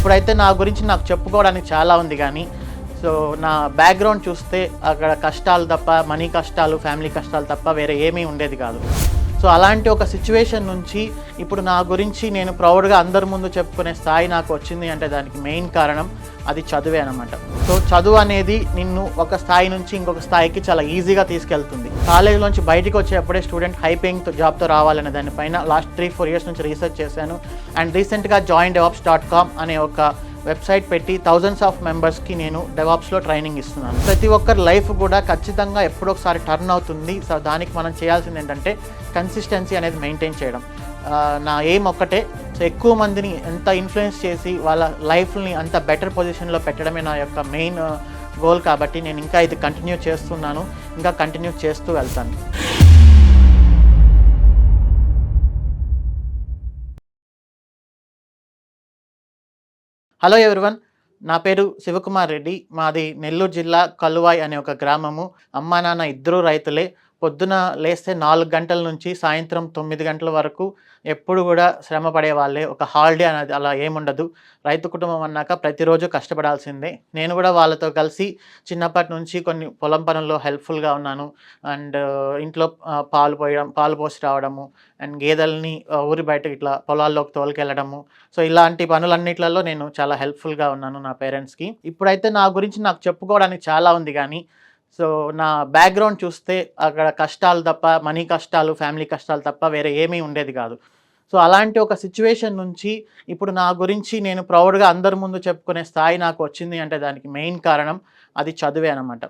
ఇప్పుడైతే నా గురించి నాకు చెప్పుకోవడానికి చాలా ఉంది కానీ నా బ్యాక్గ్రౌండ్ చూస్తే అక్కడ కష్టాలు తప్ప, మనీ కష్టాలు, ఫ్యామిలీ కష్టాలు తప్ప వేరే ఏమీ ఉండేది కాదు. అలాంటి ఒక సిచ్యువేషన్ నుంచి ఇప్పుడు నా గురించి నేను ప్రౌడ్గా అందరి ముందు చెప్పుకునే స్థాయి నాకు వచ్చింది అంటే దానికి మెయిన్ కారణం అది చదువే అనమాట. చదువు అనేది నిన్ను ఒక స్థాయి నుంచి ఇంకొక స్థాయికి చాలా ఈజీగా తీసుకెళ్తుంది. కాలేజీలోంచి బయటికి వచ్చేప్పుడే స్టూడెంట్ హై పేయింగ్ జాబ్తో రావాలనే దానిపైన లాస్ట్ 3-4 ఇయర్స్ నుంచి రీసెర్చ్ చేశాను. అండ్ రీసెంట్గా joindevops.com అనే ఒక వెబ్సైట్ పెట్టి థౌజండ్స్ ఆఫ్ మెంబర్స్కి నేను డెవాప్స్లో ట్రైనింగ్ ఇస్తున్నాను. ప్రతి ఒక్కరి లైఫ్ కూడా ఖచ్చితంగా ఎప్పుడో ఒకసారి టర్న్ అవుతుంది. దానికి మనం చేయాల్సింది ఏంటంటే కన్సిస్టెన్సీ అనేది మెయింటైన్ చేయడం. నా ఎయిమ్ ఒక్కటే, ఎక్కువ మందిని ఎంత ఇన్ఫ్లుయెన్స్ చేసి వాళ్ళ లైఫ్ని అంత బెటర్ పొజిషన్లో పెట్టడమే నా యొక్క మెయిన్ గోల్. కాబట్టి నేను ఇంకా ఇది కంటిన్యూ చేస్తున్నాను, ఇంకా కంటిన్యూ చేస్తూ వెళ్తాను. హలో ఎవ్రీవన్, నా పేరు శివకుమార్ రెడ్డి. మాది నెల్లూరు జిల్లా కలువాయి అనే ఒక గ్రామము. అమ్మా నాన్న ఇద్దరు రైతులే. పొద్దున లేస్తే 4 గంటల నుంచి సాయంత్రం 9 గంటల వరకు ఎప్పుడు కూడా శ్రమ పడే వాళ్ళే. ఒక హాలిడే అనేది అలా ఏముండదు. రైతు కుటుంబం అన్నాక ప్రతిరోజు కష్టపడాల్సిందే. నేను కూడా వాళ్ళతో కలిసి చిన్నప్పటి నుంచి కొన్ని పొలం పనుల్లో హెల్ప్ఫుల్గా ఉన్నాను. అండ్ ఇంట్లో పాలు పోసి రావడము, అండ్ గేదెల్ని ఊరి బయటకు ఇట్లా పొలాల్లోకి తోలుకెళ్ళడము. ఇలాంటి పనులన్నిట్లలో నేను చాలా హెల్ప్ఫుల్గా ఉన్నాను నా పేరెంట్స్కి. ఇప్పుడైతే నా గురించి నాకు చెప్పుకోవడానికి చాలా ఉంది కానీ నా బ్యాక్గ్రౌండ్ చూస్తే అక్కడ కష్టాలు తప్ప, మనీ కష్టాలు, ఫ్యామిలీ కష్టాలు తప్ప వేరే ఏమీ ఉండేది కాదు. అలాంటి ఒక సిచ్యువేషన్ నుంచి ఇప్పుడు నా గురించి నేను ప్రౌడ్గా అందరి ముందు చెప్పుకునే స్థాయి నాకు వచ్చింది అంటే దానికి మెయిన్ కారణం అది చదువే అనమాట.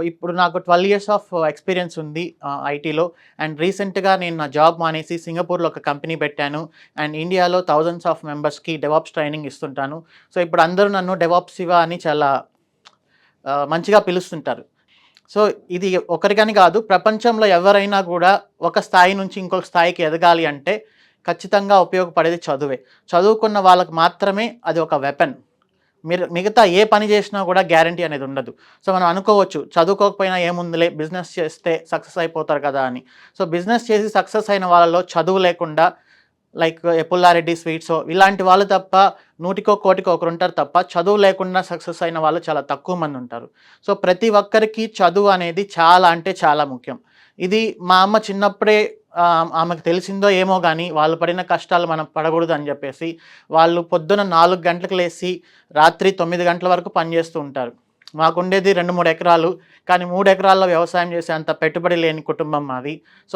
ఇప్పుడు నాకు 12 ఇయర్స్ ఆఫ్ ఎక్స్పీరియన్స్ ఉంది ఐటీలో. అండ్ రీసెంట్గా నేను నా జాబ్ మానేసి సింగపూర్లో ఒక కంపెనీ పెట్టాను. అండ్ ఇండియాలో థౌజండ్స్ ఆఫ్ మెంబర్స్కి డెవాప్స్ ట్రైనింగ్ ఇస్తుంటాను. ఇప్పుడు అందరూ నన్ను డెవాప్స్ శివ అని చాలా మంచిగా పిలుస్తుంటారు. ఇది ఒకరికని కాదు, ప్రపంచంలో ఎవరైనా కూడా ఒక స్థాయి నుంచి ఇంకొక స్థాయికి ఎదగాలి అంటే ఖచ్చితంగా ఉపయోగపడేది చదువే. చదువుకున్న వాళ్ళకి మాత్రమే అది ఒక వెపన్. మిగతా ఏ పని చేసినా కూడా గ్యారంటీ అనేది ఉండదు. మనం అనుకోవచ్చు చదువుకోకపోయినా ఏముందిలే, బిజినెస్ చేస్తే సక్సెస్ అయిపోతారు కదా అని. బిజినెస్ చేసి సక్సెస్ అయిన వాళ్ళలో చదువు లేకుండా లైక్ పుల్లారెడ్డి స్వీట్స్ ఇలాంటి వాళ్ళు తప్ప 100కో 1,00,000కో ఒకరు ఉంటారు తప్ప చదువు లేకుండా సక్సెస్ అయిన వాళ్ళు చాలా తక్కువ మంది ఉంటారు. ప్రతి ఒక్కరికి చదువు అనేది చాలా అంటే చాలా ముఖ్యం. ఇది మా అమ్మ చిన్నప్పుడే ఆమెకు తెలిసిందో ఏమో కానీ వాళ్ళు పడిన కష్టాలు మనం పడకూడదు అని చెప్పేసి వాళ్ళు పొద్దున 4 గంటలకు లేచి రాత్రి 9 గంటల వరకు పనిచేస్తూ ఉంటారు. మాకుండేది 2-3 ఎకరాలు, కానీ 3 ఎకరాల్లో వ్యవసాయం చేసే అంత పెట్టుబడి లేని కుటుంబం మాది.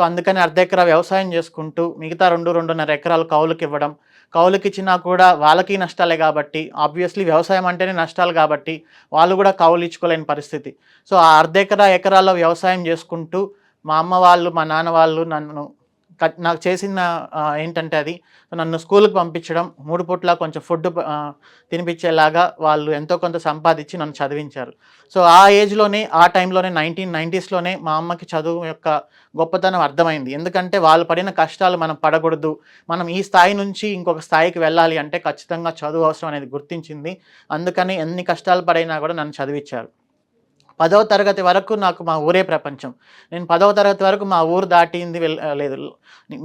అందుకని అర్ధ ఎకరా వ్యవసాయం చేసుకుంటూ మిగతా 2-2.5 ఎకరాలు కౌలుకి ఇవ్వడం. కౌలుకి ఇచ్చినా కూడా వాళ్ళకి నష్టాలే కాబట్టి, ఆబ్వియస్లీ వ్యవసాయం అంటేనే నష్టాలు కాబట్టి వాళ్ళు కూడా కౌలు ఇచ్చుకోలేని పరిస్థితి. ఆ అర్ధ ఎకరాల్లో వ్యవసాయం చేసుకుంటూ మా అమ్మ వాళ్ళు, మా నాన్న వాళ్ళు నాకు చేసిన ఏంటంటే అది నన్ను స్కూల్కి పంపించడం, 3 పూట్ల కొంచెం ఫుడ్ తినిపించేలాగా వాళ్ళు ఎంతో కొంత సంపాదించి నన్ను చదివించారు. ఆ ఏజ్లోనే, ఆ టైంలోనే 1990స్లోనే మా అమ్మకి చదువు యొక్క గొప్పతనం అర్థమైంది. ఎందుకంటే వాళ్ళు పడిన కష్టాలు మనం పడకూడదు, మనం ఈ స్థాయి నుంచి ఇంకొక స్థాయికి వెళ్ళాలి అంటే ఖచ్చితంగా చదువు అవసరం అనేది గుర్తించింది. అందుకని ఎన్ని కష్టాలు పడైనా కూడా నన్ను చదివించారు. 10వ తరగతి వరకు నాకు మా ఊరే ప్రపంచం. నేను 10వ తరగతి వరకు మా ఊరు దాటింది లేదు.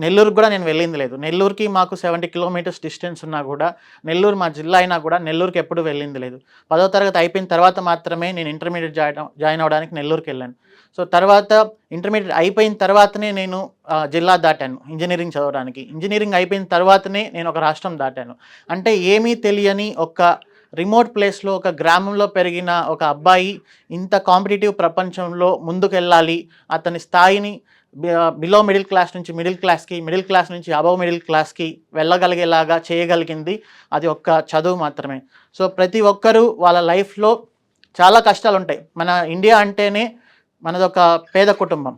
నెల్లూరుకు కూడా నేను వెళ్ళింది లేదు. నెల్లూరుకి మాకు 70 కిలోమీటర్స్ డిస్టెన్స్ ఉన్నా కూడా, నెల్లూరు మా జిల్లా అయినా కూడా నెల్లూరుకి ఎప్పుడు వెళ్ళింది లేదు. 10వ తరగతి అయిపోయిన తర్వాత మాత్రమే నేను ఇంటర్మీడియట్ జాయిన్ అవ్వడానికి నెల్లూరుకి వెళ్ళాను. తర్వాత ఇంటర్మీడియట్ అయిపోయిన తర్వాతనే నేను జిల్లా దాటాను ఇంజనీరింగ్ చదవడానికి. ఇంజనీరింగ్ అయిపోయిన తర్వాతనే నేను ఒక రాష్ట్రం దాటాను. అంటే ఏమీ తెలియని ఒక రిమోట్ ప్లేస్లో, ఒక గ్రామంలో పెరిగిన ఒక అబ్బాయి ఇంత కాంపిటేటివ్ ప్రపంచంలో ముందుకెళ్ళాలి, అతని స్థాయిని బిలో మిడిల్ క్లాస్ నుంచి మిడిల్ క్లాస్కి, మిడిల్ క్లాస్ నుంచి అబవ్ మిడిల్ క్లాస్కి వెళ్ళగలిగేలాగా చేయగలిగింది అది ఒక్క చదువు మాత్రమే. ప్రతి ఒక్కరూ వాళ్ళ లైఫ్లో చాలా కష్టాలు ఉంటాయి. మన ఇండియా అంటేనే మనదొక పేద కుటుంబం.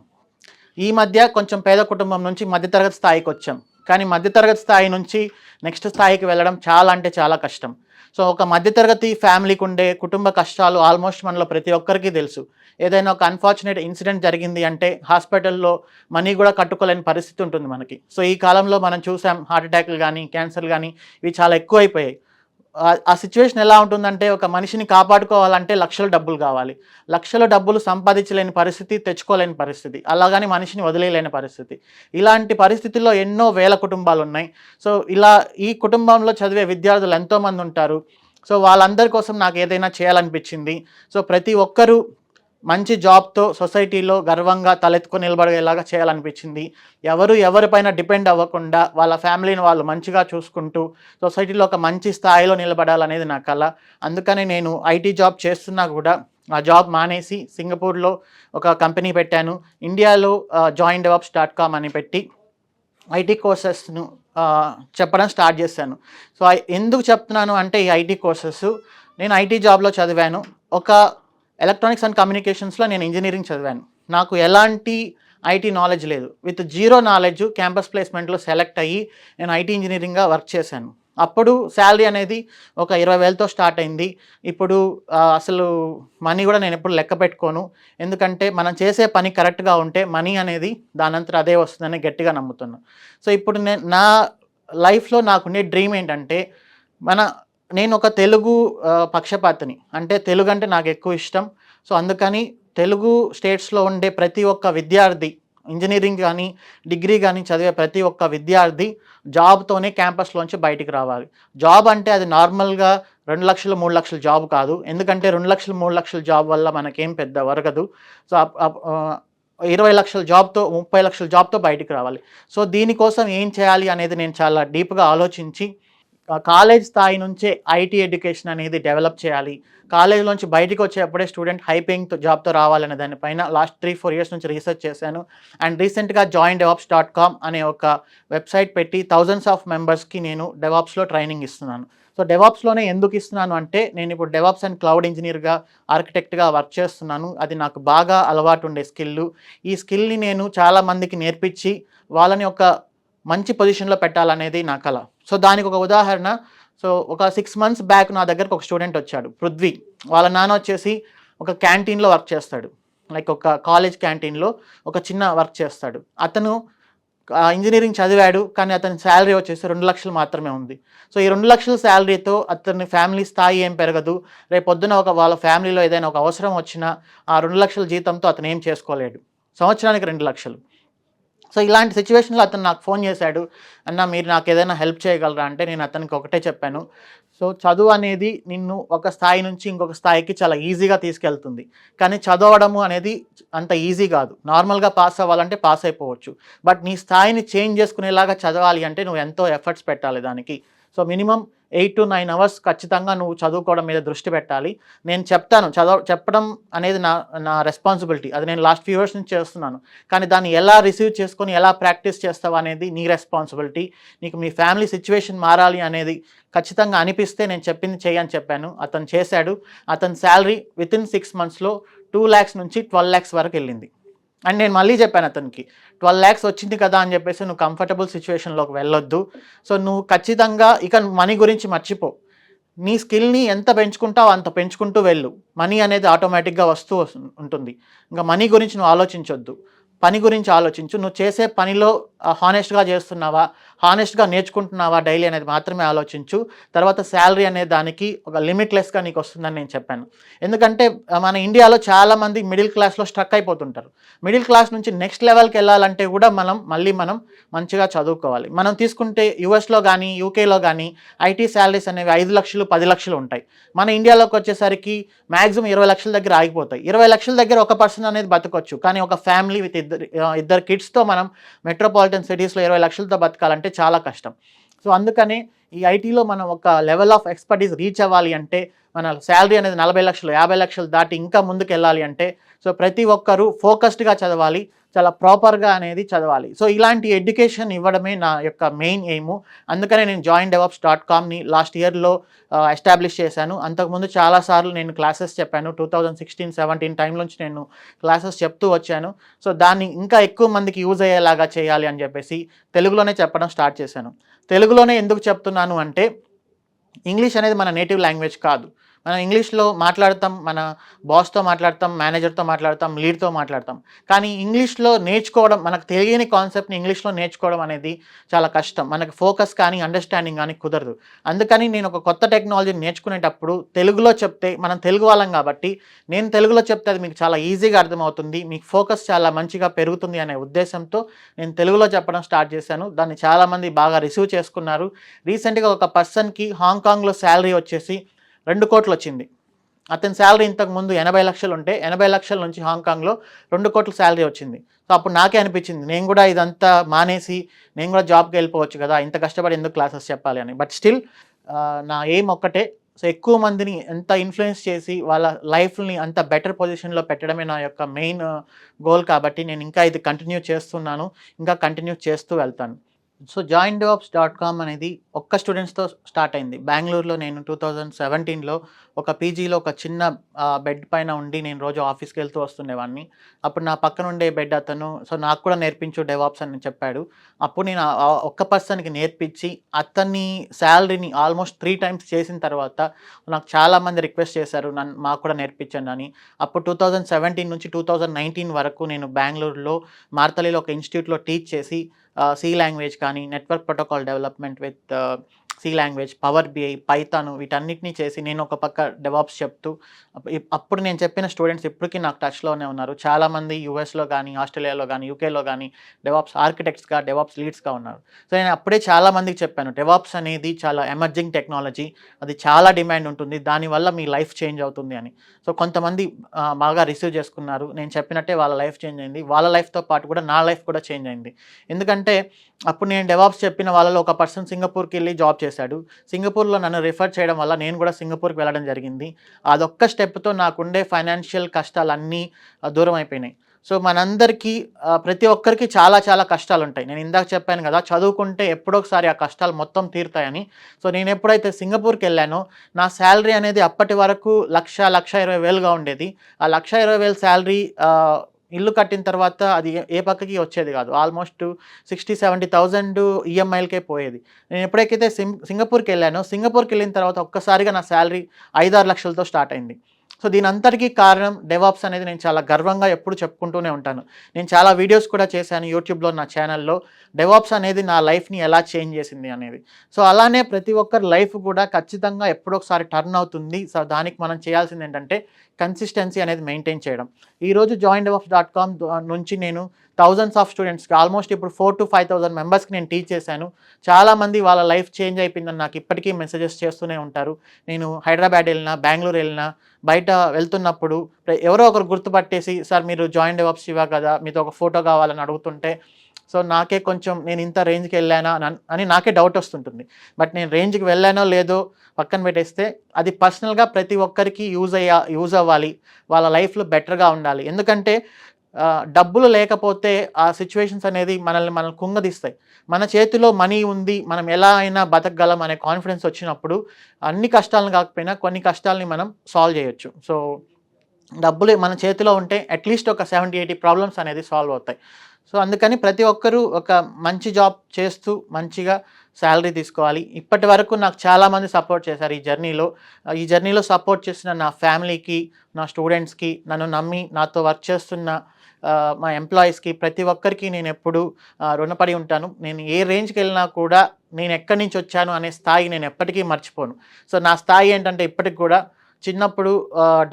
ఈ మధ్య కొంచెం పేద కుటుంబం నుంచి మధ్యతరగతి స్థాయికి వచ్చాం. కానీ మధ్యతరగతి స్థాయి నుంచి నెక్స్ట్ స్థాయికి వెళ్ళడం చాలా అంటే చాలా కష్టం. ఒక మధ్యతరగతి ఫ్యామిలీకి ఉండే కుటుంబ కష్టాలు ఆల్మోస్ట్ మనలో ప్రతి ఒక్కరికి తెలుసు. ఏదైనా ఒక అన్ఫార్చునేట్ ఇన్సిడెంట్ జరిగింది అంటే హాస్పిటల్లో మనీ కూడా కట్టుకోలేని పరిస్థితి ఉంటుంది మనకి. ఈ కాలంలో మనం చూసాం హార్ట్ అటాక్లు కానీ, క్యాన్సర్లు కానీ ఇవి చాలా ఎక్కువైపోయాయి. ఆ సిచ్యువేషన్ ఎలా ఉంటుందంటే ఒక మనిషిని కాపాడుకోవాలంటే లక్షల డబ్బులు కావాలి. లక్షల డబ్బులు సంపాదించలేని పరిస్థితి, తెచ్చుకోలేని పరిస్థితి. అలాగని మనిషిని వదిలేయలేని పరిస్థితి. ఇలాంటి పరిస్థితుల్లో ఎన్నో వేల కుటుంబాలున్నాయి. సో, ఈ కుటుంబంలో చదివే విద్యార్థులు ఎంతోమంది ఉంటారు. సో, వాళ్ళందరి కోసం నాకు ఏదైనా చేయాలనిపించింది. సో, ప్రతి ఒక్కరూ మంచి జాబ్‌తో సొసైటీలో గర్వంగా తలెత్తుకొని నిలబడేలాగా చేయాలనిపించింది. ఎవరిపైన డిపెండ్ అవ్వకుండా వాళ్ళ ఫ్యామిలీని వాళ్ళు మంచిగా చూసుకుంటూ సొసైటీలో ఒక మంచి స్థాయిలో నిలబడాలనేది నా కల. అందుకని నేను ఐటీ జాబ్ చేస్తున్నా కూడా ఆ జాబ్ మానేసి సింగపూర్‌లో ఒక కంపెనీ పెట్టాను. ఇండియాలో joindevops.com అని పెట్టి ఐటీ కోర్సెస్‌ను చెప్పడం స్టార్ట్ చేశాను. సో, ఎందుకు చెప్తున్నాను అంటే ఈ ఐటీ కోర్సెస్ నేను ఐటీ జాబ్‌లో చదివాను. ఒక ఎలక్ట్రానిక్స్ అండ్ కమ్యూనికేషన్స్లో నేను ఇంజనీరింగ్ చదివాను. నాకు ఎలాంటి ఐటీ నాలెడ్జ్ లేదు. విత్ జీరో నాలెడ్జ్ క్యాంపస్ ప్లేస్మెంట్లో సెలెక్ట్ అయ్యి నేను ఐటీ ఇంజనీరింగ్గా వర్క్ చేశాను. అప్పుడు శాలరీ అనేది ఒక 20,000తో స్టార్ట్ అయింది. ఇప్పుడు అసలు మనీ కూడా నేను ఎప్పుడు లెక్క పెట్టుకోను. ఎందుకంటే మనం చేసే పని కరెక్ట్గా ఉంటే మనీ అనేది దానంతట అదే వస్తుందని గట్టిగా నమ్ముతున్నాను. సో, ఇప్పుడు నా లైఫ్లో నాకుండే డ్రీమ్ ఏంటంటే నేను ఒక తెలుగు పక్షపాతిని. అంటే తెలుగు అంటే నాకు ఎక్కువ ఇష్టం. సో, అందుకని తెలుగు స్టేట్స్‌లో ఉండే ప్రతి ఒక్క విద్యార్థి ఇంజనీరింగ్ కానీ, డిగ్రీ కానీ చదివే ప్రతి ఒక్క విద్యార్థి జాబ్‌తోనే క్యాంపస్‌లోంచి బయటికి రావాలి. జాబ్ అంటే అది నార్మల్‌గా 2,00,000, 3,00,000 జాబ్ కాదు. ఎందుకంటే 2,00,000, 3,00,000 జాబ్ వల్ల మనకేం పెద్ద ఒరగదు. సో, 20,00,000 జాబ్‌తో 30,00,000 జాబ్‌తో బయటికి రావాలి. సో, దీనికోసం ఏం చేయాలి అనేది నేను చాలా డీప్‌గా ఆలోచించి కాలేజ్ స్థాయి నుంచే ఐటీ ఎడ్యుకేషన్ అనేది డెవలప్ చేయాలి. కాలేజ్‌లోంచి బయటికి వచ్చేప్పుడే స్టూడెంట్ హై పేయింగ్ జాబ్‌తో రావాలనే దానిపైన లాస్ట్ 3-4 ఇయర్స్ నుంచి రీసెర్చ్ చేశాను. అండ్ రీసెంట్‌గా joindevops.com అనే ఒక వెబ్సైట్ పెట్టి థౌజండ్స్ ఆఫ్ మెంబర్స్‌కి నేను డెవాప్స్‌లో ట్రైనింగ్ ఇస్తున్నాను. సో, డెవాప్స్‌లోనే ఎందుకు ఇస్తున్నాను అంటే నేను ఇప్పుడు డెవాప్స్ అండ్ క్లౌడ్ ఇంజనీర్‌గా, ఆర్కిటెక్ట్‌గా వర్క్ చేస్తున్నాను. అది నాకు బాగా అలవాటు ఉండే స్కిల్. ఈ స్కిల్‌ని నేను చాలా మందికి నేర్పించి వాళ్ళని ఒక మంచి పొజిషన్‌లో పెట్టాలనేది నా కల. సో, దానికి ఒక ఉదాహరణ. సో, ఒక 6 మంత్స్ బ్యాక్ నా దగ్గరకు ఒక స్టూడెంట్ వచ్చాడు, పృథ్వీ. వాళ్ళ నాన్న వచ్చేసి ఒక క్యాంటీన్‌లో వర్క్ చేస్తాడు. లైక్ ఒక కాలేజ్ క్యాంటీన్‌లో ఒక చిన్న వర్క్ చేస్తాడు. అతను ఇంజనీరింగ్ చదివాడు. కానీ అతని శాలరీ వచ్చేసి 2,00,000 మాత్రమే ఉంది. సో, ఈ 2,00,000 శాలరీతో అతని ఫ్యామిలీ స్థాయి ఏం పెరగదు. రేపొద్దున వాళ్ళ ఫ్యామిలీలో ఏదైనా ఒక అవసరం వచ్చినా ఆ 2,00,000 జీతంతో అతను ఏం చేసుకోలేడు. సంవత్సరానికి 2,00,000. సో, ఇలాంటి సిచ్యువేషన్‌లో అతను నాకు ఫోన్ చేశాడు. అన్న మీరు నాకు ఏదైనా హెల్ప్ చేయగలరా అంటే నేను అతనికి ఒకటే చెప్పాను. సో, చదువు అనేది నిన్ను ఒక స్థాయి నుంచి ఇంకొక స్థాయికి చాలా ఈజీగా తీసుకెళ్తుంది. కానీ చదవడము అనేది అంత ఈజీ కాదు. నార్మల్‌గా పాస్ అవ్వాలంటే పాస్ అయిపోవచ్చు. బట్ నీ స్థాయిని చేంజ్ చేసుకునేలాగా చదవాలి అంటే నువ్వు ఎంతో ఎఫర్ట్స్ పెట్టాలి దానికి. సో, మినిమమ్ 8-9 అవర్స్ ఖచ్చితంగా నువ్వు చదువుకోవడం మీద దృష్టి పెట్టాలి. నేను చెప్తాను, చెప్పడం అనేది నా రెస్పాన్సిబిలిటీ. అది నేను లాస్ట్ ఫ్యూ ఇయర్స్ నుంచి చేస్తున్నాను. కానీ దాన్ని ఎలా రిసీవ్ చేసుకొని ఎలా ప్రాక్టీస్ చేస్తావు అనేది నీ రెస్పాన్సిబిలిటీ. నీకు మీ ఫ్యామిలీ సిచ్యువేషన్ మారాలి అనేది ఖచ్చితంగా అనిపిస్తే నేను చెప్పింది చెయ్యి అని చెప్పాను. అతను చేశాడు. అతని శాలరీ వితిన్ 6 మంత్స్‌లో 2 lakhs నుంచి 12 lakhs వరకు వెళ్ళింది. అండ్ నేను మళ్ళీ చెప్పాను అతనికి 12 lakhs వచ్చింది కదా అని చెప్పేసి నువ్వు కంఫర్టబుల్ సిచ్యువేషన్‌లోకి వెళ్ళొద్దు. సో, నువ్వు ఖచ్చితంగా ఇక మనీ గురించి మర్చిపో. నీ స్కిల్‌ని ఎంత పెంచుకుంటావో అంత పెంచుకుంటూ వెళ్ళు. మనీ అనేది ఆటోమేటిక్‌గా వస్తూ ఉంటుంది. ఇంకా మనీ గురించి నువ్వు ఆలోచించొద్దు. పని గురించి ఆలోచించు. నువ్వు చేసే పనిలో హానెస్ట్‌గా చేస్తున్నావా, హానెస్ట్‌గా నేర్చుకుంటున్నావా డైలీ అనేది మాత్రమే ఆలోచించు. తర్వాత శాలరీ అనే దానికి ఒక లిమిట్‌లెస్‌గా నీకు వస్తుందని నేను చెప్పాను. ఎందుకంటే మన ఇండియాలో చాలామంది మిడిల్ క్లాస్‌లో స్ట్రక్ అయిపోతుంటారు. మిడిల్ క్లాస్ నుంచి నెక్స్ట్ లెవెల్‌కి వెళ్ళాలంటే కూడా మనం మంచిగా చదువుకోవాలి. మనం తీసుకుంటే యూఎస్‌లో కానీ, యూకేలో కానీ ఐటీ శాలరీస్ అనేవి 5 లక్షలు, 10 లక్షలు ఉంటాయి. మన ఇండియాలోకి వచ్చేసరికి మ్యాక్సిమం 20 లక్షల దగ్గర ఆగిపోతాయి. 20 లక్షల దగ్గర ఒక పర్సన్ అనేది బతకొచ్చు. కానీ ఒక ఫ్యామిలీ విత్ ఇద్దరు కిడ్స్‌తో మనం మెట్రోపాలిటన్ సిటీస్‌లో 20 లక్షలతో బతకాలంటే చాలా కష్టం. సో, అందుకని ఈ ఐటీలో మనం ఒక లెవెల్ ఆఫ్ ఎక్స్‌పర్టీస్ రీచ్ అవ్వాలి అంటే మన శాలరీ అనేది 40 లక్షలు, 50 లక్షలు దాటి ఇంకా ముందుకెళ్ళాలి అంటే సో, ప్రతి ఒక్కరూ ఫోకస్డ్‌గా చదవాలి. చాలా ప్రాపర్‌గా అనేది చదవాలి. సో, ఇలాంటి ఎడ్యుకేషన్ ఇవ్వడమే నా యొక్క మెయిన్ ఎయిము. అందుకనే నేను joindevops.comని లాస్ట్ ఇయర్‌లో ఎస్టాబ్లిష్ చేశాను. అంతకుముందు చాలా సార్లు నేను క్లాసెస్ చెప్పాను. 2016-17 టైం నుంచి నేను క్లాసెస్ చెప్తూ వచ్చాను. సో, దాన్ని ఇంకా ఎక్కువ మందికి యూజ్ అయ్యేలాగా చేయాలి అని చెప్పేసి తెలుగులోనే చెప్పడం స్టార్ట్ చేశాను. తెలుగులోనే ఎందుకు చెప్తున్నాను అంటే ఇంగ్లీష్ అనేది మన నేటివ్ లాంగ్వేజ్ కాదు. మనం ఇంగ్లీష్లో మాట్లాడతాం, మన బాస్తో మాట్లాడతాం, మేనేజర్తో మాట్లాడతాం, లీడ్తో మాట్లాడతాం. కానీ ఇంగ్లీష్లో నేర్చుకోవడం, మనకు తెలియని కాన్సెప్ట్ని ఇంగ్లీష్లో నేర్చుకోవడం అనేది చాలా కష్టం. మనకు ఫోకస్ కానీ అండర్స్టాండింగ్ కానీ కుదరదు. అందుకని నేను ఒక కొత్త టెక్నాలజీని నేర్చుకునేటప్పుడు తెలుగులో చెప్తే, మనం తెలుగు వాళ్ళం కాబట్టి నేను తెలుగులో చెప్తే అది మీకు చాలా ఈజీగా అర్థమవుతుంది, మీకు ఫోకస్ చాలా మంచిగా పెరుగుతుంది అనే ఉద్దేశంతో నేను తెలుగులో చెప్పడం స్టార్ట్ చేశాను. దాన్ని చాలామంది బాగా రిసీవ్ చేసుకున్నారు. రీసెంట్గా ఒక పర్సన్కి హాంకాంగ్లో శాలరీ వచ్చేసి 2 కోట్లు వచ్చింది. అతని శాలరీ ఇంతకుముందు 80 లక్షలు ఉంటే 80 లక్షల నుంచి హాంకాంగ్లో 2 కోట్ల శాలరీ వచ్చింది. సో అప్పుడు నాకే అనిపించింది, నేను కూడా ఇదంతా మానేసి నేను కూడా జాబ్కి వెళ్ళిపోవచ్చు కదా, ఇంత కష్టపడి ఎందుకు క్లాసెస్ చెప్పాలి అని. బట్ స్టిల్ నా ఎయిమ్ ఒక్కటే, సో ఎక్కువ మందిని ఎంత ఇన్ఫ్లుయెన్స్ చేసి వాళ్ళ లైఫ్ని అంత బెటర్ పొజిషన్లో పెట్టడమే నా యొక్క మెయిన్ గోల్. కాబట్టి నేను ఇంకా ఇది కంటిన్యూ చేస్తున్నాను, ఇంకా కంటిన్యూ చేస్తూ వెళ్తాను. సో joindevOps.com అనేది ఒక్క స్టూడెంట్స్తో స్టార్ట్ అయింది. బెంగళూరులో నేను 2017లో ఒక పీజీలో ఒక చిన్న బెడ్ పైన ఉండి నేను రోజు ఆఫీస్కి వెళ్తూ వస్తుండేవాడిని. అప్పుడు నా పక్కన ఉండే బెడ్ అతను, సో నాకు కూడా నేర్పించు డెవాప్స్ అని చెప్పాడు. అప్పుడు నేను ఒక్క పర్సన్కి నేర్పించి అతన్ని శాలరీని ఆల్మోస్ట్ 3 టైమ్స్ చేసిన తర్వాత నాకు చాలామంది రిక్వెస్ట్ చేశారు, మాకు కూడా నేర్పించండి అని. అప్పుడు 2017 నుంచి 2019 వరకు నేను బెంగళూరులో మార్తలిలో ఒక ఇన్స్టిట్యూట్లో టీచ్ చేసి సి లాంగ్వేజ్ కానీ, network protocol development with C language, power BI, Python వీటన్నిటిని చేసి నేను ఒక పక్క డెవాప్స్ చెప్తూ, అప్పుడు నేను చెప్పిన స్టూడెంట్స్ ఇప్పటికీ నాకు టచ్లోనే ఉన్నారు. చాలామంది యూఎస్లో కానీ, ఆస్ట్రేలియాలో కానీ, యూకేలో కానీ డెవాప్స్ ఆర్కిటెక్ట్స్గా, డెవాప్స్ లీడ్స్గా ఉన్నారు. సో నేను అప్పుడే చాలామందికి చెప్పాను, డెవాప్స్ అనేది చాలా ఎమర్జింగ్ టెక్నాలజీ, అది చాలా డిమాండ్ ఉంటుంది, దానివల్ల మీ లైఫ్ చేంజ్ అవుతుంది అని. సో కొంతమంది బాగా రిసీవ్ చేసుకున్నారు. నేను చెప్పినట్టే వాళ్ళ లైఫ్ చేంజ్ అయింది. వాళ్ళ లైఫ్తో పాటు కూడా నా లైఫ్ కూడా చేంజ్ అయింది. ఎందుకంటే అప్పుడు నేను డెవాప్స్ చెప్పిన వాళ్ళలో ఒక పర్సన్ సింగపూర్కి వెళ్ళి జాబ్ చేశాడు. సింగపూర్లో నన్ను రిఫర్ చేయడం వల్ల నేను కూడా సింగపూర్కి వెళ్ళడం జరిగింది. అదొక్క స్టెప్తో నాకుండే ఫైనాన్షియల్ కష్టాలన్నీ దూరం అయిపోయినాయి. సో మనందరికీ ప్రతి ఒక్కరికి చాలా చాలా కష్టాలు ఉంటాయి. నేను ఇందాక చెప్పాను కదా, చదువుకుంటే ఎప్పుడో ఒకసారి ఆ కష్టాలు మొత్తం తీరుతాయని. సో నేను ఎప్పుడైతే సింగపూర్కి వెళ్ళానో నా శాలరీ అనేది అప్పటి వరకు 1,20,000 ఉండేది. ఆ 1,20,000 శాలరీ ఇల్లు కట్టిన తర్వాత అది ఏ పక్కకి వచ్చేది కాదు. ఆల్మోస్ట్ 60,000-70,000 ఈఎంఐలకే పోయేది. నేను ఎప్పుడైతే సింగపూర్కి వెళ్ళానో, సింగపూర్కి వెళ్ళిన తర్వాత ఒక్కసారిగా నా శాలరీ 5-6 లక్షలతో స్టార్ట్ అయింది. సో దీని అంతటికీ కారణం డెవాప్స్ అనేది నేను చాలా గర్వంగా ఎప్పుడు చెప్పుకుంటూనే ఉంటాను. నేను చాలా వీడియోస్ కూడా చేశాను యూట్యూబ్లో, నా ఛానల్లో, డెవాప్స్ అనేది నా లైఫ్ని ఎలా చేంజ్ చేసింది అనేది. సో అలానే ప్రతి ఒక్కరి లైఫ్ కూడా ఖచ్చితంగా ఎప్పుడొకసారి టర్న్ అవుతుంది. సో దానికి మనం చేయాల్సింది ఏంటంటే కన్సిస్టెన్సీ అనేది మెయింటైన్ చేయడం. ఈరోజు joindevOps.com నుంచి నేను థౌజండ్స్ ఆఫ్ స్టూడెంట్స్కి, ఆల్మోస్ట్ ఇప్పుడు 4,000-5,000 మెంబర్స్కి నేను టీచ్ చేశాను. చాలామంది వాళ్ళ లైఫ్ చేంజ్ అయిపోయిందని నాకు ఇప్పటికీ మెసేజెస్ చేస్తూనే ఉంటారు. నేను హైదరాబాద్ వెళ్ళినా, బెంగళూరు వెళ్ళినా, బయట వెళ్తున్నప్పుడు ఎవరో ఒకరు గుర్తుపట్టేసి, సార్ మీరు joindevOps శివ కదా, మీతో ఒక ఫోటో కావాలని అడుగుతుంటే, సో నాకే కొంచెం నేను ఇంత రేంజ్కి వెళ్ళానా అని నాకే డౌట్ వస్తుంటుంది. బట్ నేను రేంజ్కి వెళ్ళానో లేదో పక్కన పెట్టేస్తే, అది పర్సనల్గా ప్రతి ఒక్కరికి యూజ్ అవ్వాలి, వాళ్ళ లైఫ్లో బెటర్గా ఉండాలి. ఎందుకంటే డబ్బులు లేకపోతే ఆ సిచ్యువేషన్స్ అనేది మనల్ని కుంగదీస్తాయి. మన చేతిలో మనీ ఉంది, మనం ఎలా అయినా బతకగలం అనే కాన్ఫిడెన్స్ వచ్చినప్పుడు అన్ని కష్టాలను కాకపోయినా కొన్ని కష్టాలని మనం సాల్వ్ చేయొచ్చు. సో డబ్బులు మన చేతిలో ఉంటే అట్లీస్ట్ ఒక 70-80 ప్రాబ్లమ్స్ అనేది సాల్వ్ అవుతాయి. సో అందుకని ప్రతి ఒక్కరూ ఒక మంచి జాబ్ చేస్తూ మంచిగా శాలరీ తీసుకోవాలి. ఇప్పటి వరకు నాకు చాలామంది సపోర్ట్ చేశారు ఈ జర్నీలో సపోర్ట్ చేసిన నా ఫ్యామిలీకి, నా స్టూడెంట్స్కి, నన్ను నమ్మి నాతో వర్క్ చేస్తున్న మా ఎంప్లాయీస్కి, ప్రతి ఒక్కరికి నేను ఎప్పుడు రుణపడి ఉంటాను. నేను ఏ రేంజ్కి వెళ్ళినా కూడా నేను ఎక్కడి నుంచి వచ్చాను అనే స్థాయి నేను ఎప్పటికీ మర్చిపోను. సో నా స్థాయి ఏంటంటే ఇప్పటికి కూడా చిన్నప్పుడు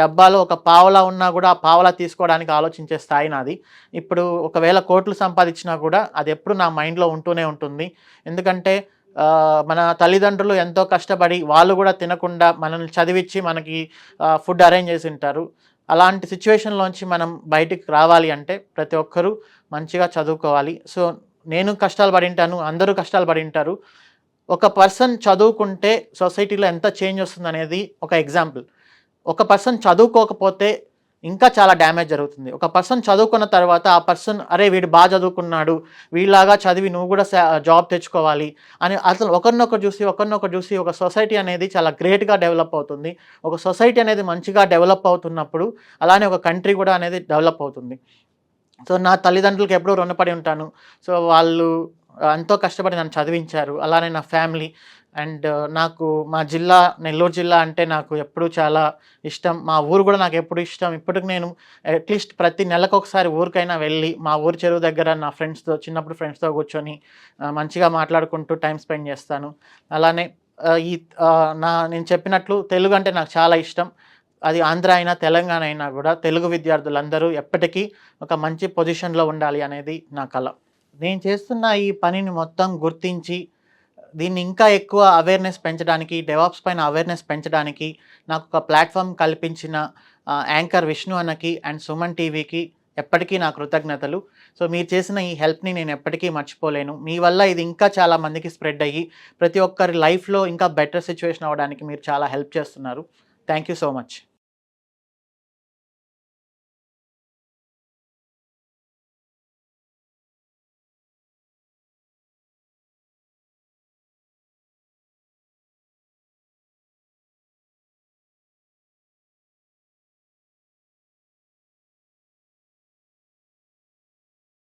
డబ్బాలో ఒక పావలా ఉన్నా కూడా ఆ పావలా తీసుకోవడానికి ఆలోచించే స్థాయి నాది. ఇప్పుడు ఒకవేళ కోట్లు సంపాదించినా కూడా అది ఎప్పుడు నా మైండ్లో ఉంటూనే ఉంటుంది. ఎందుకంటే మన తల్లిదండ్రులు ఎంతో కష్టపడి వాళ్ళు కూడా తినకుండా మనల్ని చదివించి మనకి ఫుడ్ అరేంజ్ చేసి ఉంటారు. అలాంటి సిచ్యువేషన్లోంచి మనం బయటికి రావాలి అంటే ప్రతి ఒక్కరూ మంచిగా చదువుకోవాలి. సో నేను కష్టాలు పడి ఉంటాను, అందరూ కష్టాలు పడి ఉంటారు. ఒక పర్సన్ చదువుకుంటే సొసైటీలో ఎంత చేంజ్ వస్తుంది అనేది ఒక ఎగ్జాంపుల్. ఒక పర్సన్ చదువుకోకపోతే ఇంకా చాలా డ్యామేజ్ జరుగుతుంది. ఒక పర్సన్ చదువుకున్న తర్వాత ఆ పర్సన్, అరే వీడు బాగా చదువుకున్నాడు, వీళ్ళలాగా చదివి నువ్వు కూడా జాబ్ తెచ్చుకోవాలి అని అసలు ఒకరినొకరు చూసి ఒక సొసైటీ అనేది చాలా గ్రేట్గా డెవలప్ అవుతుంది. ఒక సొసైటీ అనేది మంచిగా డెవలప్ అవుతున్నప్పుడు అలానే ఒక కంట్రీ కూడా అనేది డెవలప్ అవుతుంది. సో నా తల్లిదండ్రులకు ఎప్పుడూ రుణపడి ఉంటాను. సో వాళ్ళు ఎంతో కష్టపడి నన్ను చదివించారు. అలానే నా ఫ్యామిలీ, అండ్ నాకు మా జిల్లా నెల్లూరు జిల్లా అంటే నాకు ఎప్పుడూ చాలా ఇష్టం. మా ఊరు కూడా నాకు ఎప్పుడు ఇష్టం. ఇప్పటికి నేను అట్లీస్ట్ ప్రతి నెలకొకసారి ఊరికైనా వెళ్ళి మా ఊరు చెరువు దగ్గర నా ఫ్రెండ్స్‌తో చిన్నప్పుడు ఫ్రెండ్స్‌తో కూర్చొని మంచిగా మాట్లాడుకుంటూ టైం స్పెండ్ చేస్తాను. అలానే నేను చెప్పినట్లు తెలుగు అంటే నాకు చాలా ఇష్టం. అది ఆంధ్ర అయినా, తెలంగాణ అయినా కూడా తెలుగు విద్యార్థులందరూ ఎప్పటికీ ఒక మంచి పొజిషన్‌లో ఉండాలి అనేది నా కల. నేను చేస్తున్న ఈ పనిని మొత్తం గుర్తించి దీన్ని ఇంకా ఎక్కువ అవేర్‌నెస్ పెంచడానికి, డెవాప్స్ పైన అవేర్‌నెస్ పెంచడానికి నాకొక ప్లాట్‌ఫార్మ్ కల్పించిన యాంకర్ విష్ణు అన్నకి అండ్ సుమన్ టీవీకి ఎప్పటికీ నా కృతజ్ఞతలు. సో, మీరు చేసిన ఈ హెల్ప్‌ని నేను ఎప్పటికీ మర్చిపోలేను. మీ వల్ల ఇది ఇంకా చాలా మందికి స్ప్రెడ్ అయ్యి, ప్రతి ఒక్కరి లైఫ్‌లో ఇంకా బెటర్ సిట్యుయేషన్ అవ్వడానికి మీరు చాలా హెల్ప్ చేస్తున్నారు. Thank you so much.